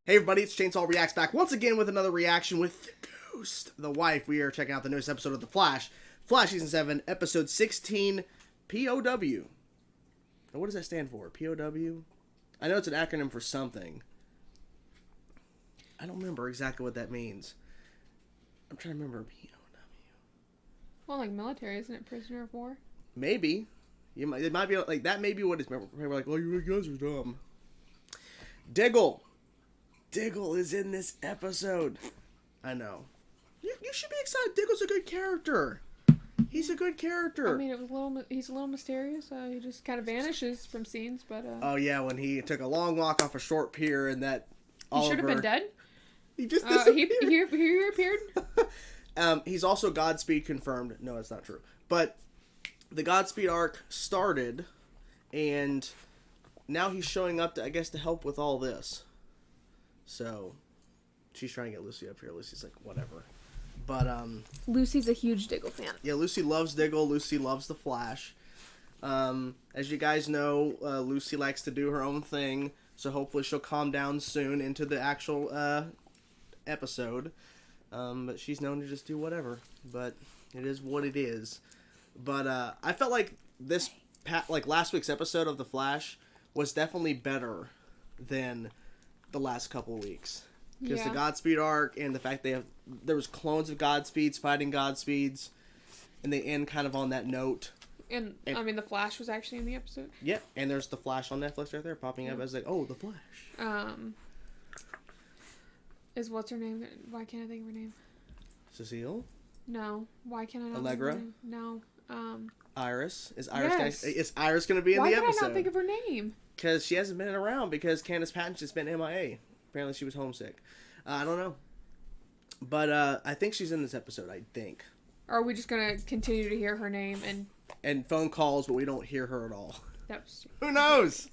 Hey everybody, it's Chainsaw Reacts back once again with another reaction with the Ghost, the wife. We are checking out the newest episode of The Flash. Flash Season 7, Episode 16, P.O.W. Now, what does that stand for? P.O.W.? I know it's an acronym for something. I don't remember exactly what that means. I'm trying to remember. P.O.W. Well, like military, isn't it? Prisoner of war? Maybe. It might be like that. May be what it's. We're like, oh, you guys are dumb. DIGGLE. DIGGLE is in this episode. I know. You should be excited. DIGGLE's a good character. He's a good character. I mean, he's a little mysterious. He just kind of vanishes from scenes, but... Oh, yeah, when he took a long walk off a short pier and that He should have been dead? He just disappeared. He appeared? He's also Godspeed confirmed. No, that's not true. But the Godspeed arc started, and now he's showing up, I guess, to help with all this. So, she's trying to get Lucy up here. Lucy's like, whatever. But, Lucy's a huge DIGGLE fan. Yeah, Lucy loves DIGGLE. Lucy loves The Flash. As you guys know, Lucy likes to do her own thing. So, hopefully she'll calm down soon into the actual, episode. But she's known to just do whatever. But, it is what it is. But, I felt like this, last week's episode of The Flash was definitely better than the last couple of weeks, because the Godspeed arc and the fact there was clones of Godspeeds fighting Godspeeds, and they end kind of on that note. And I mean, the Flash was actually in the episode. Yeah, and there's the Flash on Netflix right there popping up as like, oh, the Flash. Is what's her name? Why can't I think of her name? Cecile? No. Why can't I not Allegra? think of her name? No. Iris? Is Iris? Yes. Is Iris going to be in the episode? Why did I not think of her name? Because she hasn't been around, because Candace Patton's just been MIA. Apparently she was homesick. I don't know. But I think she's in this episode, I think. Or are we just going to continue to hear her name and phone calls, but we don't hear her at all? That's... Who knows?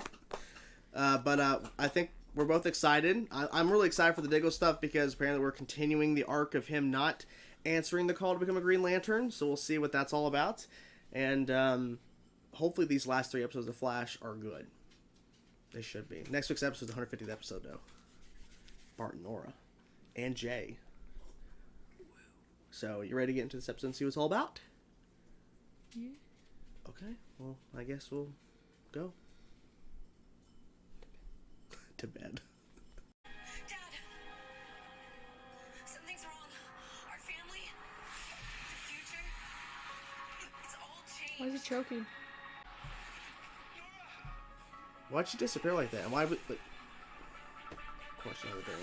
But I think we're both excited. I'm really excited for the DIGGLE stuff, because apparently we're continuing the arc of him not answering the call to become a Green Lantern. So we'll see what that's all about. And hopefully these last 3 episodes of Flash are good. They should be. Next week's episode is the 150th episode, though. Bart and Nora. And Jay. So, you ready to get into this episode and see what it's all about? Yeah. Okay. Well, I guess we'll go. To bed. Dad! Something's wrong. Our family, the future, it's all changed. Why is he choking? Why'd she disappear like that? And why would... Like, question over there.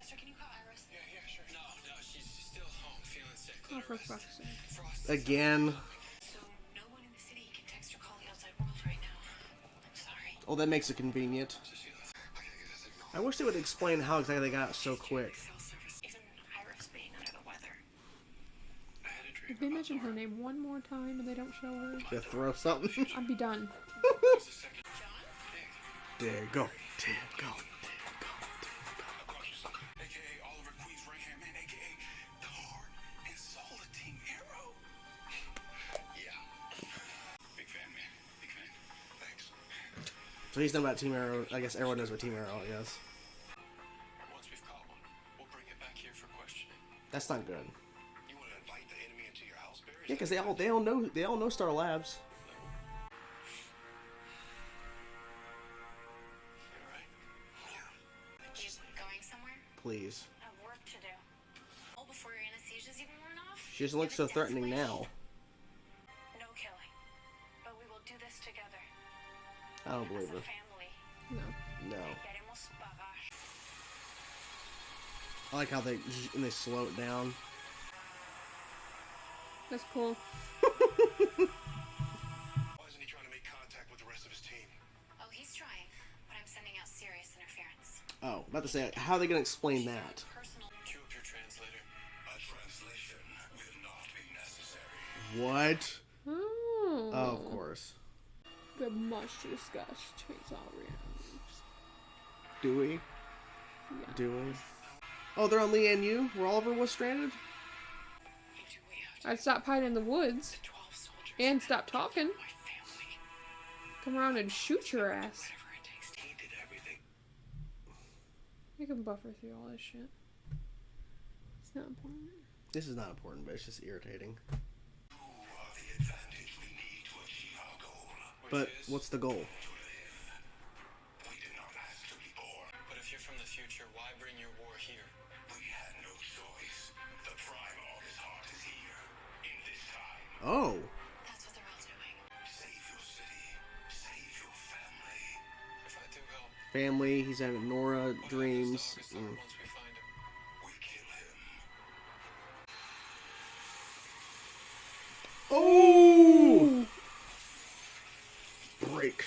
Sir, can you call Iris? Yeah, sure. No, she's still home, feeling sick. Oh, for fuck's sake. Again. So, no one in the city can text or call the outside world right now. I'm sorry. Oh, that makes it convenient. I wish they would explain how exactly they got out so quick. Even Iris being under the weather. If they mention her name one more time and they don't show her, To throw something. I'd be done. DIGGLE. AKA Oliver Queen's right hand man, AKA the heart and soul of Team Arrow. Yeah. Big fan, man. Big fan. Thanks. So he's done about Team Arrow. I guess everyone knows about Team Arrow, I guess. Once we've caught one, we'll bring it back here for questioning. That's not good. You want to invite the enemy into your house, Barry? Yeah, because they all know Star Labs. You're right. Yeah. She's going somewhere? Please. I have work to do. All before your anesthesia's even worn off? She doesn't look so threatening now. No killing. But we will do this together. I don't believe As a her. family. No. No. Queremos pagar. I like how they slow it down. That's cool. Why isn't he trying to make contact with the rest of his team? Oh, he's trying, but I'm sending out serious interference. Oh, about to say, how are they going to explain that? Personal. Cue up your translator. A translation will not be necessary. What? Oh. Oh, of course. The much discussed Chainsaw Reacts. Do we? Yeah. Do we? Oh, they're on Lian where Oliver was stranded? I'd stop hiding in the woods. 12 soldiers. And stop talking. My family. Come around and shoot your ass. Whatever it takes. He did everything. I can buffer through all this shit. It's not important. This is not important, but it's just irritating. You are the advantage we need to achieve our goal. But what's the goal? We did not ask to be born. But if you're from the future, why bring your war here? We had no choice. The prime artist heart is here. In this time. Oh. That's what they're all doing. Save your city. Save your family. If I do help, Family, he's having Nora dreams. August once we find him. We kill him. Oh! Break.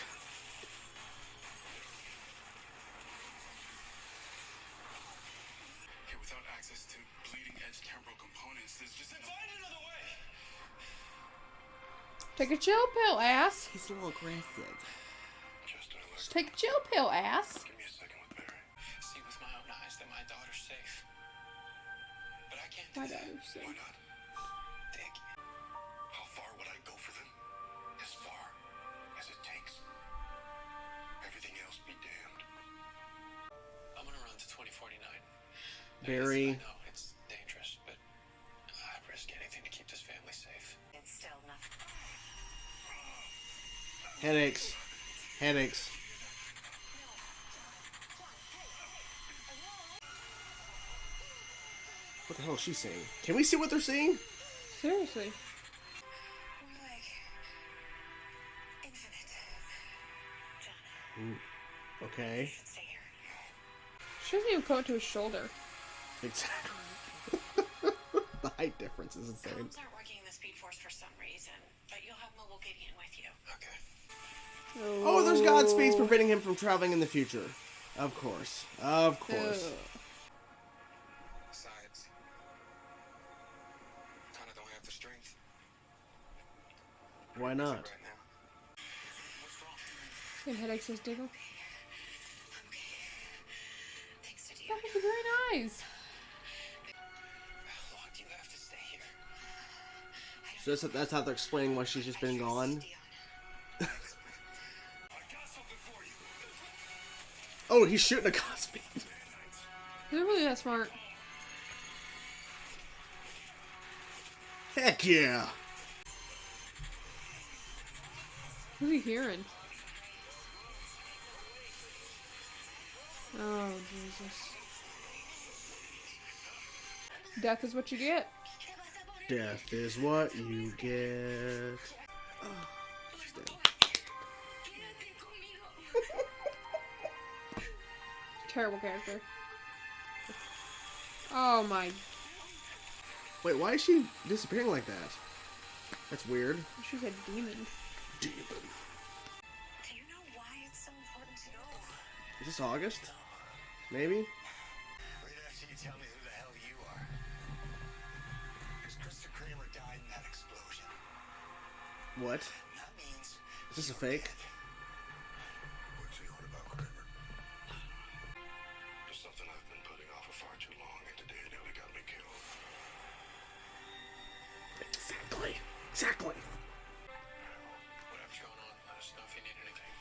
Here, without access to bleeding edge temporal components, there's just find another way. Take a chill pill, ass. He's a little aggressive. Just an Just take a chill pill, ass. Give me a second with Barry. See with my own eyes that my daughter's safe. But I can't do My that. daughter's Why safe. not? Dig. How far would I go for them? As far as it takes. Everything else be damned. I'm gonna run to 2049. Barry. I know it's dangerous, but I'd risk anything to keep this family safe. It's still nothing. Headaches. Headaches. What the hell is she saying? Can we see what they're seeing? Seriously. We're like infinite. John, Okay. stay here. She doesn't even come to his shoulder. Exactly. The height difference is insane. Columns aren't working in the Speed Force for some reason, but you'll have Mobile Gideon with you. Okay. Oh, there's Godspeed's preventing him from traveling in the future. Of course. Of course. Ugh. Besides, kinda don't have the strength Why not? right now. What's wrong? Good headache, says Diggle. Thanks to That Dion. was very nice. How long do you have to stay here? So that's how they're explaining why she's just been gone. I got something for you. Oh, he's shooting a Godspeed. They're really that smart. Heck yeah. Who's he hearing? Oh, Jesus. Death is what you get. Death is what you get. Oh, she's dead. Terrible character. Oh my. Wait, why is she disappearing like that? That's weird. She's a demon. Demon. Do you know why it's so important to know? Is this August? Maybe? Wait after you tell me who the hell you are. Because Krista Kramer died in that explosion. What? That means Is this a fake? what's he on about, Kramer? There's something I've been putting off for far too long, and today it nearly got me killed. Exactly. Exactly. Whatever's going on, let us know if you need anything.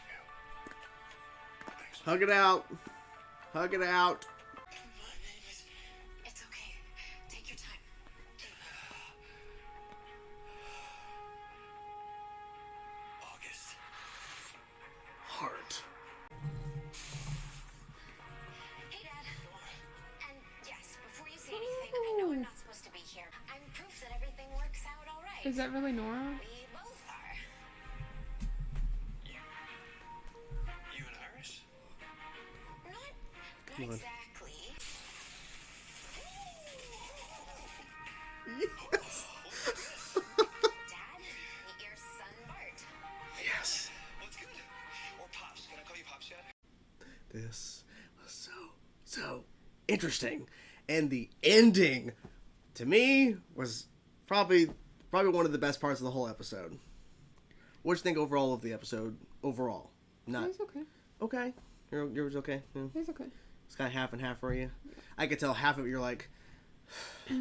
Thanks. Hug it out. Hug it out. It's okay. Take your time. August. Heart. Hey, Dad. And yes, before you say anything, I know I'm not supposed to be here. I'm proof that everything works out all right. Is that really Nora? We both are. You and Iris? Not Come on. exactly. Yes. Dad, meet your son Bart. Yes. What's good? Or Pops. Can I call you Pops yet? This was so interesting. And the ending, to me, was probably one of the best parts of the whole episode. What do you think overall of the episode? Overall. Not He's okay. okay. Yours okay? Yeah. He's okay. It's kind of half and half for you. I could tell half of it you're like, I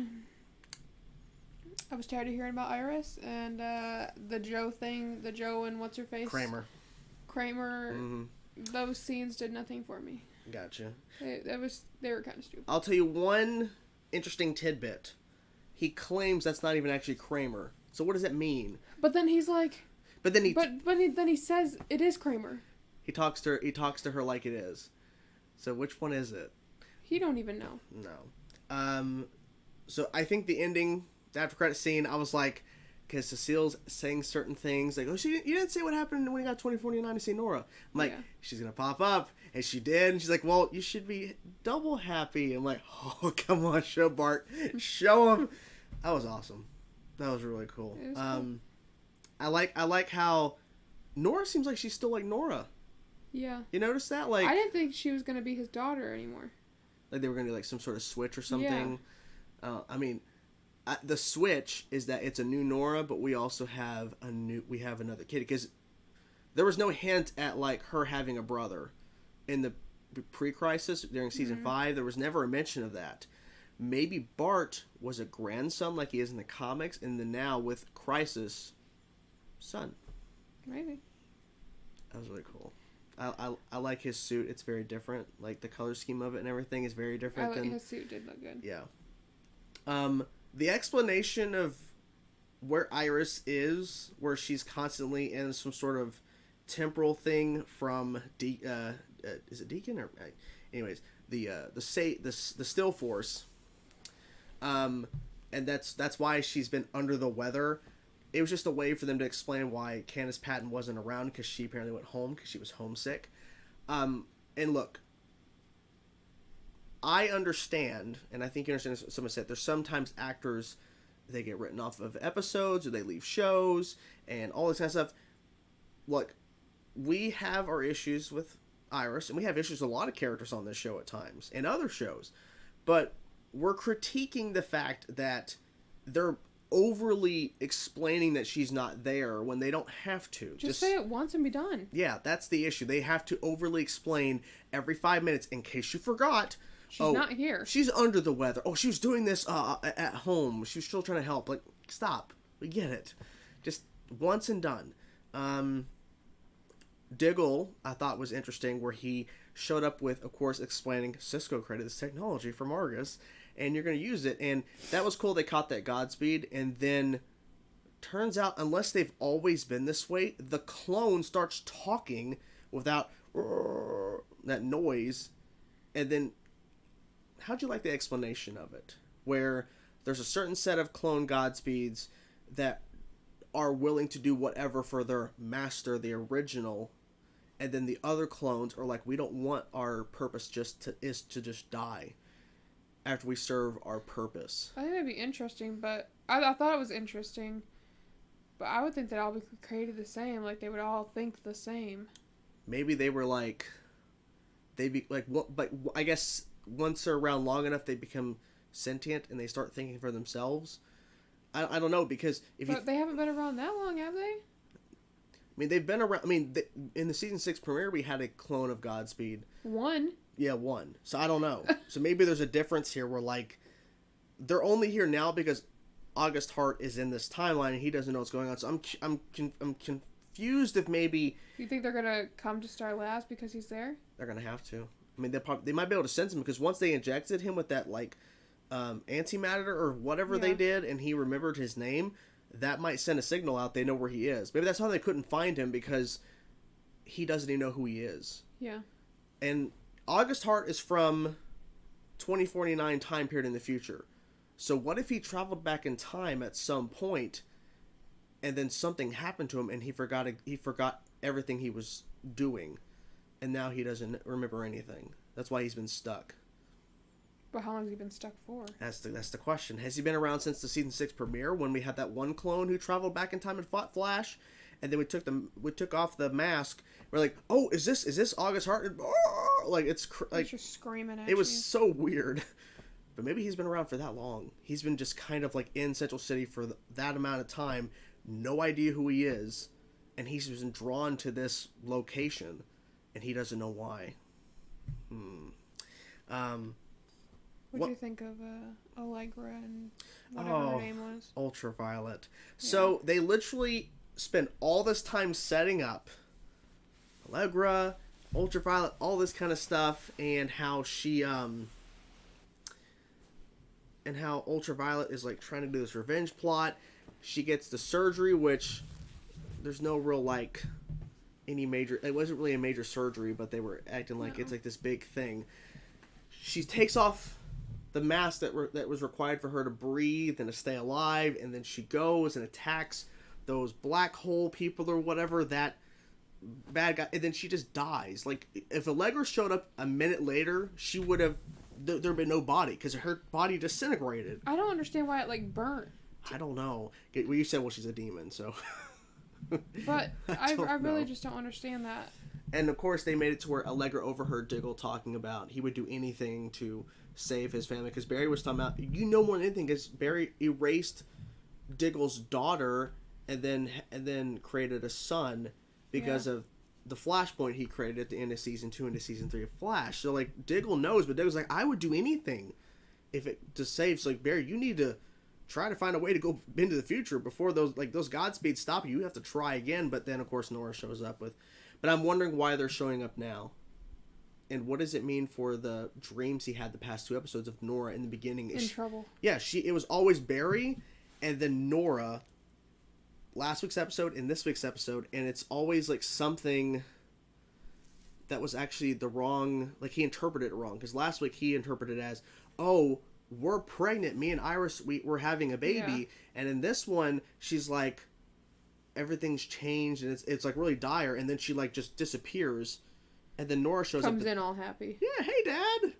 was tired of hearing about Iris and the Joe thing, the Joe and what's her face? Kramer. Kramer. hmm Those scenes did nothing for me. Gotcha. They were kind of stupid. I'll tell you one interesting tidbit. He claims that's not even actually Kramer. So what does that mean? But then he's like, But then then he says it is Kramer. he talks to her like it is. So which one is it? He don't even know. No. So I think the ending, the after credit scene, I was like, because Cecile's saying certain things, like, oh, you didn't say what happened when he got 2049 to see Nora. I'm like, Yeah. she's going to pop up, and she did, and she's like, well, you should be double happy. I'm like, oh, come on, show Bart. Show him. That was awesome. That was really cool. It was cool. I like how Nora seems like she's still like Nora. Yeah. You notice that? Like, I didn't think she was going to be his daughter anymore. like they were going to do like some sort of switch or something. Yeah. I mean, the switch is that it's a new Nora, but we also have another kid, because there was no hint at like her having a brother in the pre-crisis during season 5. There was never a mention of that. Maybe Bart was a grandson like he is in the comics, and then now with Crisis, son. Maybe. That was really cool. I like his suit. It's very different. Like the color scheme of it and everything is very different. His suit did look good. Yeah. The explanation of where Iris is, where she's constantly in some sort of temporal thing from is it Deacon or anyways, the Still Force. And that's why she's been under the weather. It was just a way for them to explain why Candace Patton wasn't around, because she apparently went home because she was homesick. And look, I understand, and I think you understand what someone said, there's sometimes actors, they get written off of episodes or they leave shows and all this kind of stuff. Look, we have our issues with Iris, and we have issues with a lot of characters on this show at times and other shows, but we're critiquing the fact that they're overly explaining that she's not there when they don't have to. Just say it once and be done. Yeah, that's the issue. They have to overly explain every 5 minutes in case you forgot. She's not here. She's under the weather. Oh, she was doing this at home. She was still trying to help. Like, stop. We get it. Just once and done. Diggle, I thought, was interesting, where he showed up with, of course, explaining Cisco created this technology from Argus, and you're going to use it. And that was cool. They caught that Godspeed, and then turns out, unless they've always been this way, the clone starts talking without that noise, and then how'd you like the explanation of it? Where there's a certain set of clone Godspeeds that are willing to do whatever for their master, the original, and then the other clones are like, we don't want our purpose is to just die after we serve our purpose. I think that'd be interesting, but I thought it was interesting, but I would think that all be created the same, like they would all think the same. Maybe they were like, they'd be like, what? But I guess once they're around long enough, they become sentient and they start thinking for themselves. I don't know, because they haven't been around that long, have they? I mean, they've been around. I mean, in the season 6 premiere, we had a clone of Godspeed. One. Yeah, one. So I don't know. So maybe there's a difference here where, like, they're only here now because August Hart is in this timeline and he doesn't know what's going on. So I'm confused if maybe. You think they're gonna come to Star Labs because he's there? They're gonna have to. I mean, they might be able to sense him, because once they injected him with that, like, antimatter or whatever they did, and he remembered his name, that might send a signal out. They know where he is. Maybe that's how they couldn't find him, because he doesn't even know who he is. Yeah. And August Hart is from 2049 time period in the future. So what if he traveled back in time at some point, and then something happened to him, and he forgot everything he was doing, and now he doesn't remember anything. That's why he's been stuck. But how long has he been stuck for? That's the question. Has he been around since the season 6 premiere, when we had that one clone who traveled back in time and fought Flash, and then we took off the mask. We're like, oh, is this August Hart? And, oh, like it's like just screaming at it was so weird. But maybe he's been around for that long. He's been just kind of like in Central City for that amount of time, no idea who he is, and he's been drawn to this location, and he doesn't know why. What do you think of Allegra and whatever her name was? Ultraviolet. So they literally spent all this time setting up Allegra, Ultraviolet, all this kind of stuff, and how she and how Ultraviolet is like trying to do this revenge plot. She gets the surgery, which there's no real like any major. It wasn't really a major surgery, but they were acting like it's like this big thing. She takes off the mask that was required for her to breathe and to stay alive, and then she goes and attacks those black hole people or whatever, that bad guy, and then she just dies. Like, if Allegra showed up a minute later, she would have there'd been no body, because her body disintegrated. I don't understand why it like burnt. I don't know. Well, you said, well, she's a demon, so. But I really know. just don't understand that. And of course, they made it to where Allegra overheard Diggle talking about he would do anything to save his family, because Barry was talking about, you know, more than anything, because Barry erased Diggle's daughter and then created a son because of the flashpoint he created at the end of season 2 into season 3 of Flash. So like, Diggle knows, but Diggle's like, I would do anything if it to save. So like, Barry, you need to try to find a way to go into the future before those Godspeeds stop you. You have to try again. But then of course Nora shows up with. But I'm wondering why they're showing up now. And what does it mean for the dreams he had the past 2 episodes of Nora in the beginning? In trouble. Yeah, it was always Barry and then Nora last week's episode and this week's episode, and it's always like something that was actually the wrong, like he interpreted it wrong, because last week he interpreted it as, oh, we're pregnant, me and Iris, we're having a baby, and in this one she's like, everything's changed and it's like really dire, and then she like just disappears, and then Nora comes in all happy. Yeah, hey Dad.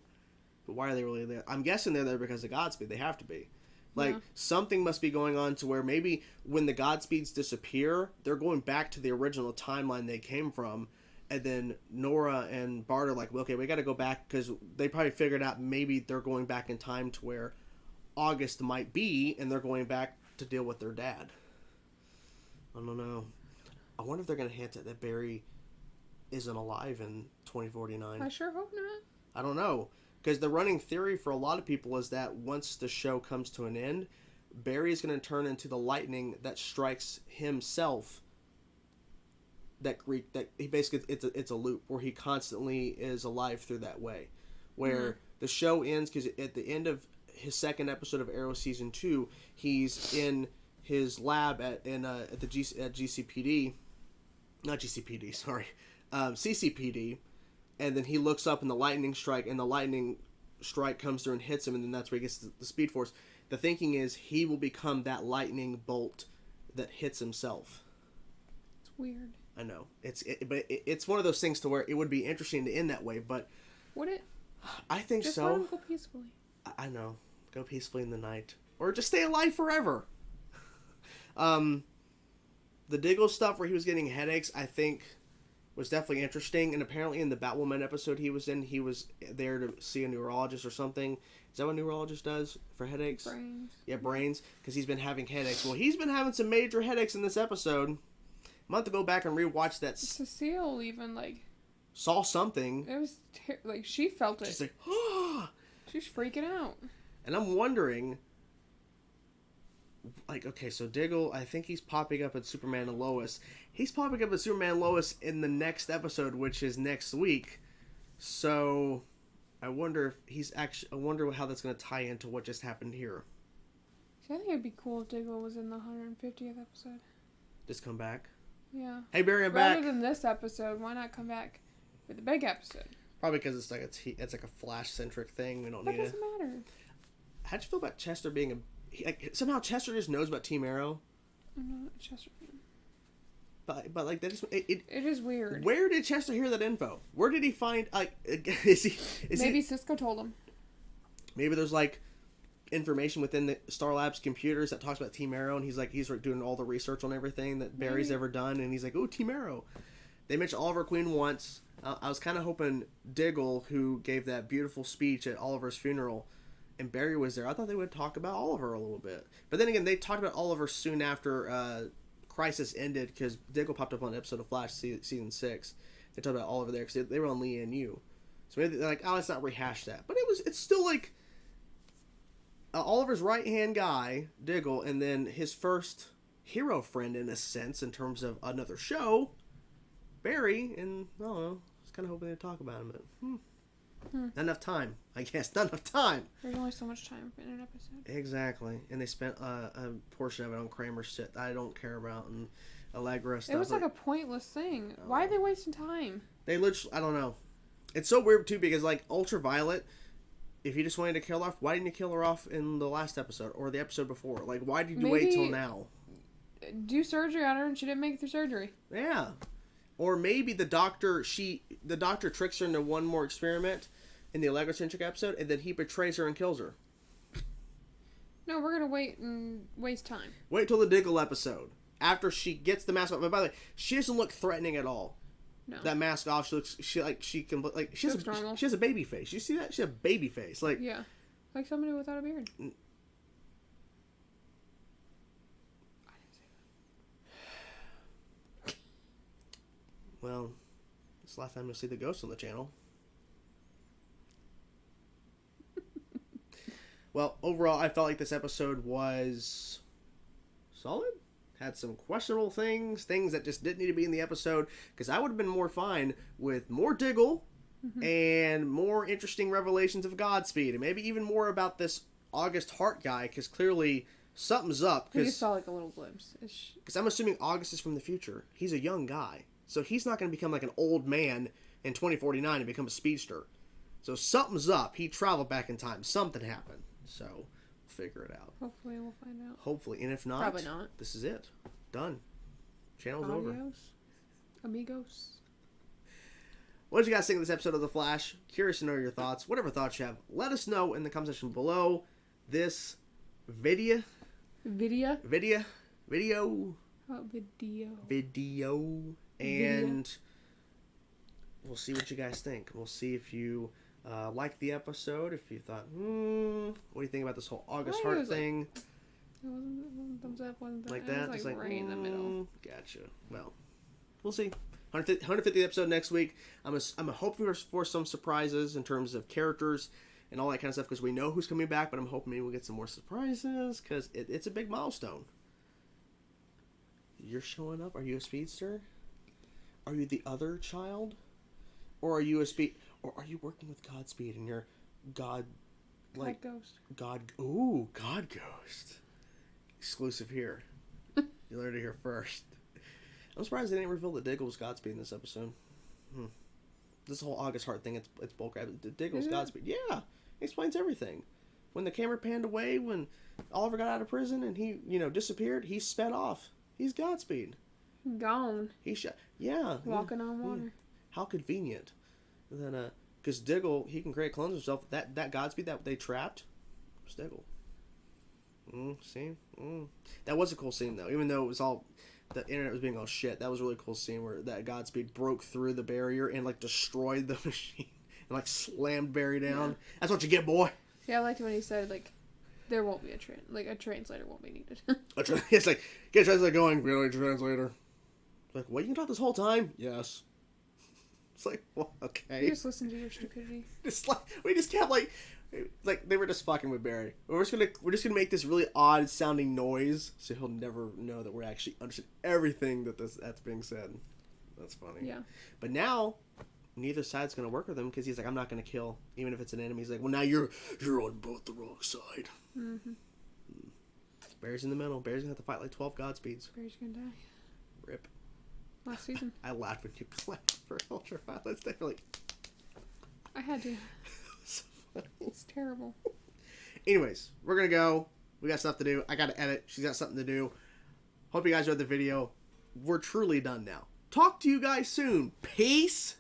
But why are they really there? I'm guessing they're there because of Godspeed. They have to be. Like, something must be going on to where maybe when the Godspeeds disappear, they're going back to the original timeline they came from, and then Nora and Bart are like, well, okay, we got to go back, because they probably figured out maybe they're going back in time to where August might be, and they're going back to deal with their dad. I don't know. I wonder if they're going to hint at that Barry isn't alive in 2049. I sure hope not. I don't know. Because the running theory for a lot of people is that once the show comes to an end, Barry is going to turn into the lightning that strikes himself. That he basically, it's a loop where he constantly is alive through that way. Where the show ends, because at the end of his second episode of Arrow season 2, he's in his lab at GCPD, not GCPD, sorry, CCPD. And then he looks up and the lightning strike comes through and hits him, and then that's where he gets the Speed Force. The thinking is he will become that lightning bolt that hits himself. It's weird. I know. It's one of those things to where it would be interesting to end that way, but... Would it? I think just so. Let him go peacefully. I know. Go peacefully in the night. Or just stay alive forever. The Diggle stuff where he was getting headaches, I think... was definitely interesting, and apparently in the Batwoman episode he was in, he was there to see a neurologist or something. Is that what a neurologist does for headaches? Brains. Yeah, brains, because he's been having headaches. Well, he's been having some major headaches in this episode. I'm going to have to go back and rewatch that. Cecile even, like... saw something. It was, like, she felt it. She's like, oh! She's freaking out. And I'm wondering... like, okay, so Diggle, I think he's popping up at Superman and Lois. He's popping up at Superman and Lois in the next episode, which is next week. So, I wonder if I wonder how that's going to tie into what just happened here. See, I think it'd be cool if Diggle was in the 150th episode. Just come back? Yeah. Hey, Barry, I'm back. Rather than this episode, why not come back for the big episode? Probably because it's like a Flash-centric thing. We don't need it. That doesn't matter. How'd you feel about Chester being somehow Chester just knows about Team Arrow? I'm not a Chester fan. But like that is it is weird. Where did Chester hear that info? Where did he find Maybe Cisco told him. Maybe there's like information within the Star Labs computers that talks about Team Arrow, and he's doing all the research on everything that Barry's ever done, and he's like, oh, Team Arrow. They mentioned Oliver Queen once. I was kind of hoping Diggle, who gave that beautiful speech at Oliver's funeral, and Barry was there. I thought they would talk about Oliver a little bit. But then again, they talked about Oliver soon after Crisis ended, because Diggle popped up on an episode of Flash season 6. They talked about Oliver there because they were on Lee and You. So maybe they're like, oh, let's not rehash that. But it's still like Oliver's right-hand guy, Diggle, and then his first hero friend in a sense in terms of another show, Barry, and I don't know, it's kind of hoping they'd talk about him, but not enough time. I guess not enough time. There's only so much time in an episode. Exactly, and they spent a portion of it on Kramer's shit that I don't care about, and Allegra stuff. It was like a pointless thing. Why are they wasting time? They literally, I don't know. It's so weird too because like Ultraviolet, if you just wanted to kill her off, why didn't you kill her off in the last episode or the episode before? Like, why did you wait till now? Do surgery on her and she didn't make it through surgery. Yeah. Or maybe the doctor tricks her into one more experiment in the Allegra-centric episode, and then he betrays her and kills her. No, we're gonna wait and waste time. Wait till the Diggle episode. After she gets the mask off. But by the way, she doesn't look threatening at all. No. That mask off, she has a baby face. You see that? She has a baby face. Like, yeah. Like somebody without a beard. I didn't say that. Well, it's the last time you'll see the ghost on the channel. Well, overall, I felt like this episode was solid. Had some questionable things that just didn't need to be in the episode, because I would have been more fine with more Diggle and more interesting revelations of Godspeed, and maybe even more about this August Hart guy, because clearly something's up. We just saw like a little glimpse. Because I'm assuming August is from the future. He's a young guy, so he's not going to become like an old man in 2049 and become a speedster. So something's up. He traveled back in time. Something happened. So we'll figure it out. Hopefully we'll find out. Hopefully. And if not, probably not. This is it. Done. Channel's Adios, over. amigos. What did you guys think of this episode of The Flash? Curious to know your thoughts. Whatever thoughts you have, let us know in the comment section below. This video. Video. And we'll see what you guys think. We'll see if you liked the episode. If you thought, what do you think about this whole August Hart thing? It wasn't thumbs up, wasn't like that? that. It was like right in the middle. Gotcha. Well, we'll see. 150th episode next week. I'm hoping for some surprises in terms of characters and all that kind of stuff, because we know who's coming back, but I'm hoping maybe we'll get some more surprises, because it's a big milestone. You're showing up? Are you a speedster? Are you the other child? Or are you or are you working with Godspeed and you're God Ghost. God Ghost. Exclusive here. You learned it here first. I'm surprised they didn't reveal that Diggle was Godspeed in this episode. This whole August Hart thing, it's bullcrap. Diggle's Godspeed. Yeah, it explains everything. When the camera panned away, when Oliver got out of prison and he, disappeared, he sped off. He's Godspeed. Gone. He shot. Yeah. Walking on water. Yeah. How convenient. And then, because Diggle, he can create clones himself. That Godspeed that they trapped was Diggle. That was a cool scene, though. Even though it was all, the internet was being all shit, that was a really cool scene where that Godspeed broke through the barrier and, destroyed the machine and, slammed Barry down. Yeah. That's what you get, boy. Yeah, I liked when he said, there won't be a translator won't be needed. It's like, get a translator going, really, translator. It's like, what, you can talk this whole time? Yes. It's like, well, okay. You just listen to your stupidity. We just kept they were just fucking with Barry. We're just gonna make this really odd sounding noise, so he'll never know that we're actually understand everything that's being said. That's funny. Yeah. But now, neither side's gonna work with him, because he's like, I'm not gonna kill, even if it's an enemy. He's like, well, now you're on both the wrong side. Mm-hmm. Barry's in the middle. Barry's gonna have to fight 12 Godspeeds. Barry's gonna die. Rip. Last season. I laughed when you clapped for Ultraviolet. They were I had to. So funny. It's terrible. Anyways, we're gonna go. We got stuff to do. I gotta edit. She's got something to do. Hope you guys enjoyed the video. We're truly done now. Talk to you guys soon. Peace.